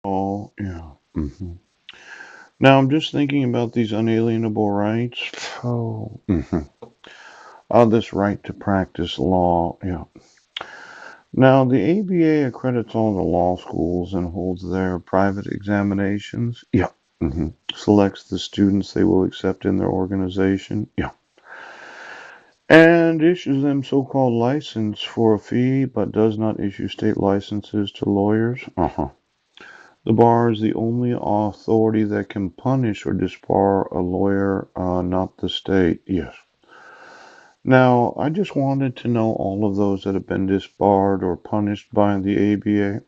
Oh, yeah. Now I'm just thinking about these unalienable rights. Oh, this right to practice law. Yeah. Now the ABA accredits all the law schools and holds their private examinations. Yeah. Selects the students they will accept in their organization. Yeah. And issues them so-called license for a fee, but does not issue state licenses to lawyers. The bar is the only authority that can punish or disbar a lawyer, not the state. Yes. Now, I just wanted to know all of those that have been disbarred or punished by the ABA.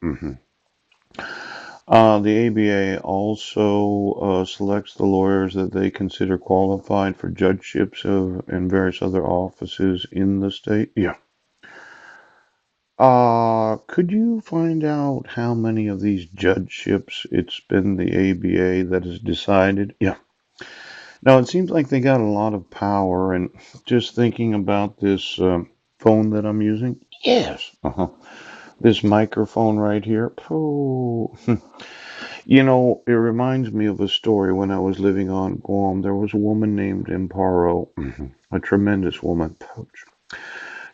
The ABA also selects the lawyers that they consider qualified for judgeships and various other offices in the state. Yeah. Could you find out how many of these judgeships it's been the ABA that has decided? Yeah. Now, it seems like they got a lot of power, and just thinking about this phone that I'm using, yes, this microphone right here, oh, it reminds me of a story when I was living on Guam. There was a woman named Amparo, a tremendous woman.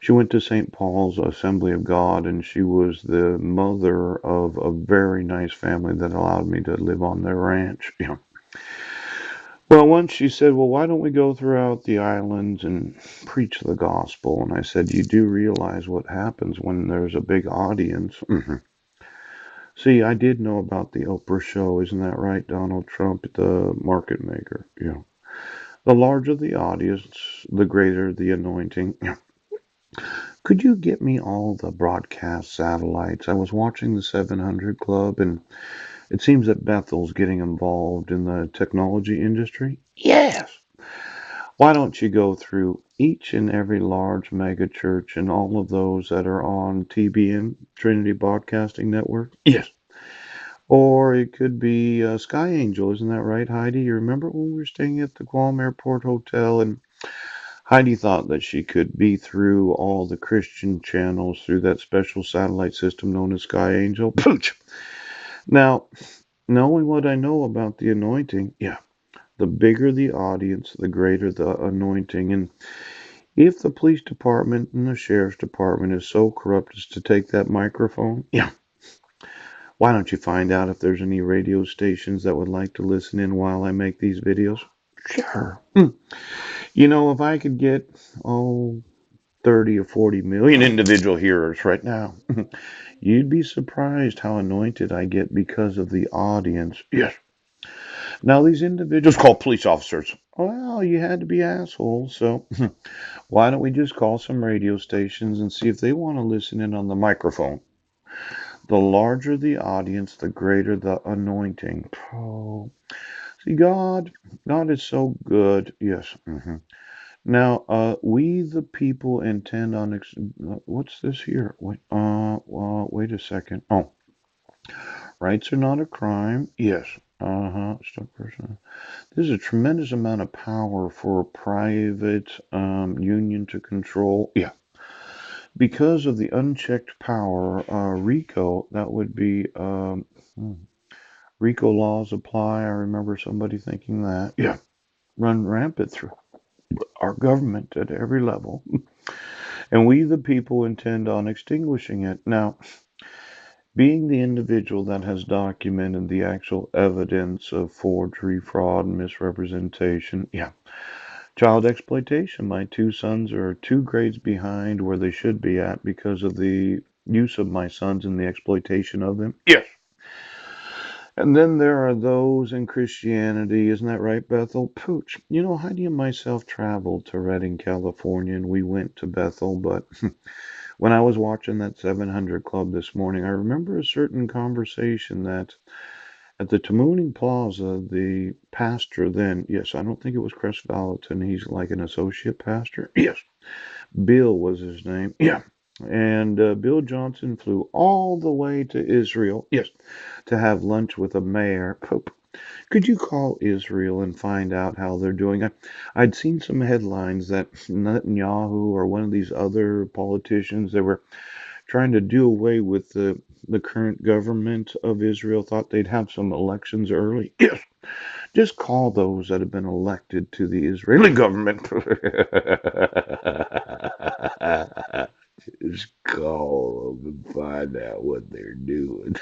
She went to St. Paul's Assembly of God, and she was the mother of a very nice family that allowed me to live on their ranch. Well, once she said, well, why don't we go throughout the islands and preach the gospel? And I said, you do realize what happens when there's a big audience. See, I did know about the Oprah show. Isn't that right, Donald Trump, the market maker? Yeah. The larger the audience, the greater the anointing. Could you get me all the broadcast satellites? I was watching the 700 Club, and it seems that Bethel's getting involved in the technology industry. Yes. Why don't you go through each and every large mega church and all of those that are on TBN, Trinity Broadcasting Network? Yes. Or it could be Sky Angel, isn't that right, Heidi? You remember when we were staying at the Guam Airport Hotel and Heidi thought that she could be through all the Christian channels through that special satellite system known as Sky Angel? Pooch! Now, knowing what I know about the anointing, yeah, the bigger the audience, the greater the anointing. And if the police department and the sheriff's department is so corrupt as to take that microphone, yeah, why don't you find out if there's any radio stations that would like to listen in while I make these videos? Sure. If I could get, 30 or 40 million individual hearers right now, you'd be surprised how anointed I get because of the audience. Yes. Now, these individuals call police officers. Well, you had to be assholes, so why don't we just call some radio stations and see if they want to listen in on the microphone? The larger the audience, the greater the anointing. Oh, see, God is so good. Yes. Now, we the people intend on. What's this here? Wait a second. Oh, rights are not a crime. Yes. Stop person. There's a tremendous amount of power for a private union to control. Yeah. Because of the unchecked power, RICO, that would be RICO laws apply. I remember somebody thinking that. Yeah. Run rampant through our government at every level. And we, the people, intend on extinguishing it. Now, being the individual that has documented the actual evidence of forgery, fraud, and misrepresentation, yeah. Child exploitation. My two sons are 2 grades behind where they should be at because of the use of my sons and the exploitation of them. Yes. And then there are those in Christianity, isn't that right, Bethel? Pooch. Heidi and myself traveled to Redding, California, and we went to Bethel, but when I was watching that 700 Club this morning, I remember a certain conversation that at the Tamuning Plaza, the pastor then, yes, I don't think it was Chris Valentin, he's like an associate pastor. Yes, Bill was his name. Yeah. And Bill Johnson flew all the way to Israel, yes, to have lunch with a mayor. Pope. Could you call Israel and find out how they're doing? I'd seen some headlines that Netanyahu or one of these other politicians, they were trying to do away with the the current government of Israel thought they'd have some elections early. Yes, just call those that have been elected to the Israeli government. Just call them and find out what they're doing.